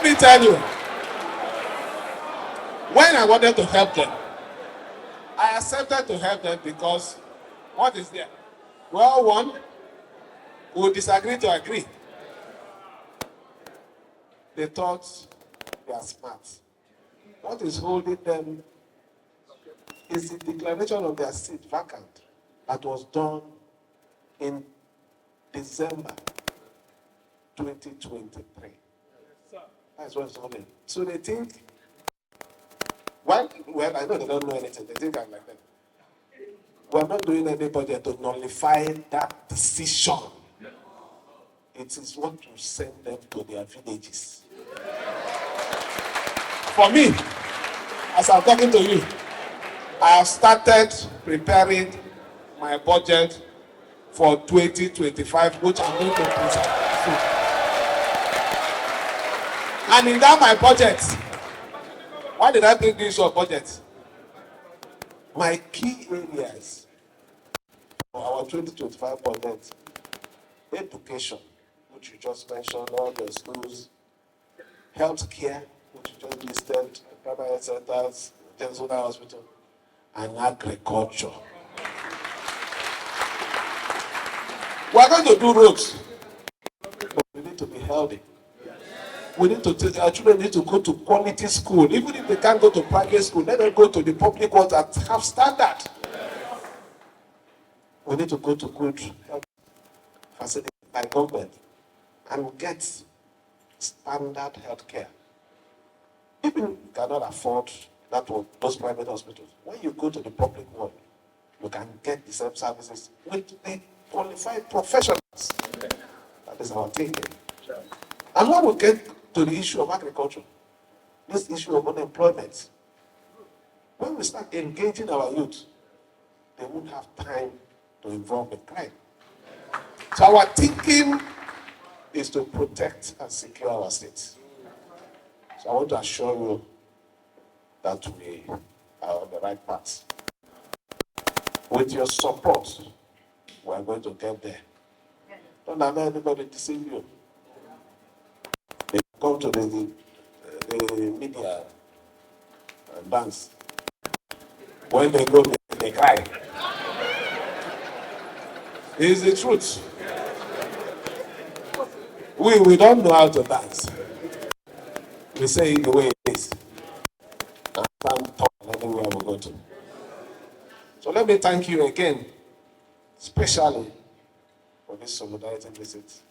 me tell you, when I wanted to help them, I accepted to help them because what is there? We all one who disagree to agree. They thought they are smart. What is holding them is the declaration of their seat vacant that was done in December 2023. That's what's holding. So they think, well, I know they don't know anything. They think I'm like that. We're not doing any budget to nullify that decision. It is what to send them to their villages. For me, as I'm talking to you, I have started preparing my budget for 2025, which I'm going to present. And in that my budget, why did I bring this your budget? My key areas for our 2025 budget: education, which you just mentioned, all the schools; healthcare, which you just listed, primary health centers, general hospital; and agriculture. We are going to do roads, but we need to be healthy. We need to our children need to go to quality school. Even if they can't go to private school, let them go to the public ones that have standard. We need to go to good health facilities by government and get standard health care. Even if you cannot afford those private hospitals, when you go to the public one, you can get the same services with the qualified professionals. That is our thinking. And when we get to the issue of agriculture, this issue of unemployment, when we start engaging our youth, they won't have time to involve in crime. So our thinking is to protect and secure our states. So I want to assure you that we are on the right path. With your support, we are going to get there. Don't allow anybody to deceive you. They come to the media and dance. When they go, they cry. It is the truth. We don't know how to dance. We say it the way it is. And stand tall anywhere we go to. So let me thank you again, especially for this solidarity visit.